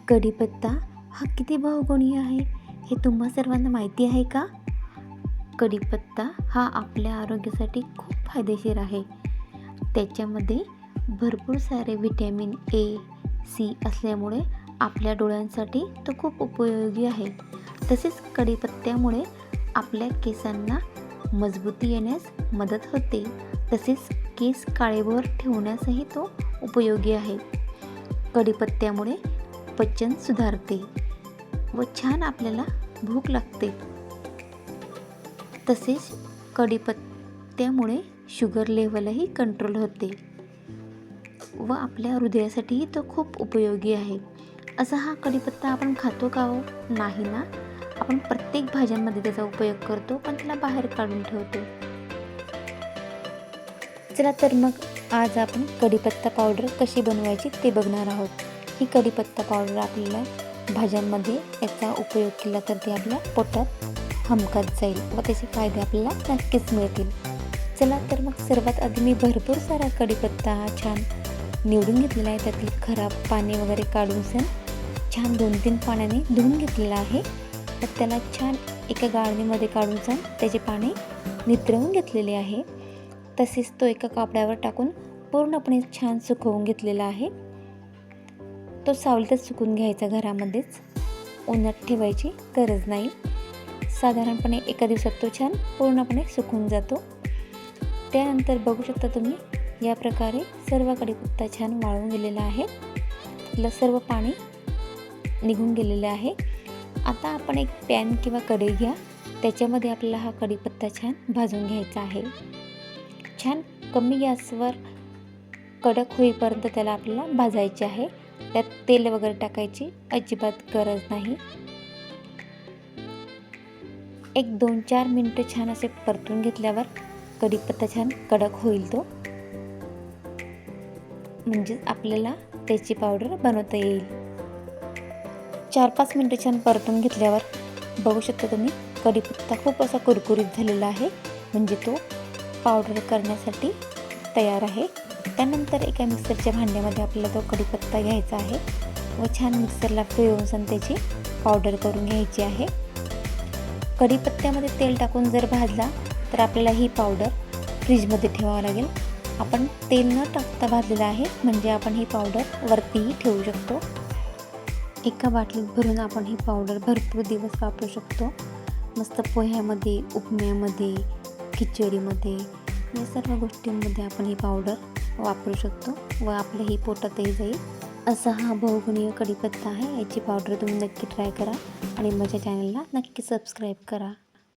कढीपत्ता हा किती बहुगुणीय आहे हे तुम्हा सर्वांना माहिती आहे का? कढीपत्ता हा आपल्या आरोग्यासाठी खूप फायदेशीर आहे. त्याच्यामध्ये भरपूर सारे व्हिटॅमिन ए, सी असल्यामुळे आपल्या डोळ्यांसाठी तो खूप उपयोगी आहे. तसेच कढीपत्त्यामुळे आपल्या केसांना मजबूती येण्यास मदत होते. तसेच केस काळेभोर ठेवण्यासही तो उपयोगी आहे. कढीपत्त्यामुळे पचन सुधारते व छान आपल्याला भूक लागते. तसेच कढीपत्त्यामुळे शुगर लेवलही कंट्रोल होते व आपल्या हृदयासाठीही तो खूप उपयोगी आहे. असा हा कढीपत्ता आपण खातो का हो? नाही ना. आपण प्रत्येक भाज्यांमध्ये त्याचा उपयोग करतो, पण त्याला बाहेर काढून ठेवतो. चला तर मग आज आपण कढीपत्ता पावडर कशी बनवायची ते बघणार आहोत. ही कढीपत्ता पावडर आपल्याला भाज्यांमध्ये याचा उपयोग केला तर ते आपल्या पोटात हमखास जाईल व त्याचे फायदे आपल्याला नक्कीच मिळतील. चला तर मग सर्वात आधी मी भरपूर सारा कढीपत्ता हा छान निवडून घेतलेला आहे. त्यातील खराब पाणी वगैरे काढून छान 2-3 पाण्याने धुवून घेतलेला आहे. तर त्याला छान एका गाळणीमध्ये काढून त्याचे पाणी निथळून घेतलेले आहे. तसेच तो एका कापडावर टाकून पूर्णपणे छान सुकवून घेतलेला आहे. तो सावलीतच सुकून घ्यायचा, घरामध्येच, उन्हात ठेवायची गरज नाही. साधारणपणे एका दिवसात तो छान पूर्णपणे सुकून जातो. त्यानंतर बघू शकता तुम्ही या प्रकारे सर्व कढीपत्ता छान वाळून गेलेला आहे. त्यातलं सर्व पाणी निघून गेलेलं आहे. आता आपण एक पॅन किंवा कढई घ्या. त्याच्यामध्ये आपल्याला हा कढीपत्ता छान भाजून घ्यायचा आहे. छान कमी गॅसवर कडक होईपर्यंत त्याला आपल्याला भाजायचे आहे. त्यात तेल वगैरे टाकायची अजिबात गरज नाही. एक 2-4 मिनटं छान असे परतून घेतल्यावर कढीपत्ता छान कडक होईल तो, म्हणजे आपल्याला त्याची पावडर बनवता येईल. 4-5 मिनटं छान परतून घेतल्यावर बघू शकता तुम्ही कढीपत्ता खूप असा कुरकुरीत झालेला आहे, म्हणजे तो पावडर करण्यासाठी तयार आहे. त्यानंतर एका मिक्सरच्या भांड्यामध्ये आपल्याला तो कढीपत्ता घ्यायचा आहे व छान मिक्सरला फिरवून त्याची पावडर करून घ्यायची आहे. कढीपत्त्यामध्ये तेल टाकून जर भाजला तर आपल्याला ही पावडर फ्रीजमध्ये ठेवावं लागेल. आपण तेल न टाकता भाजलेलं आहे, म्हणजे आपण ही पावडर वरतीही ठेवू शकतो. एका बाटलीत भरून आपण ही पावडर भरपूर दिवस वापरू शकतो. मस्त पोह्यामध्ये, उपम्यामध्ये, खिचडीमध्ये या सर्व गोष्टींमध्ये आपण ही पावडर वापरू शकतो व आपल्या ही पोटातही जाईल. असा हा बहुगुणीय कढीपत्ता आहे. याची पावडर तुम्ही नक्की ट्राय करा आणि माझ्या चॅनलला नक्की सबस्क्राईब करा.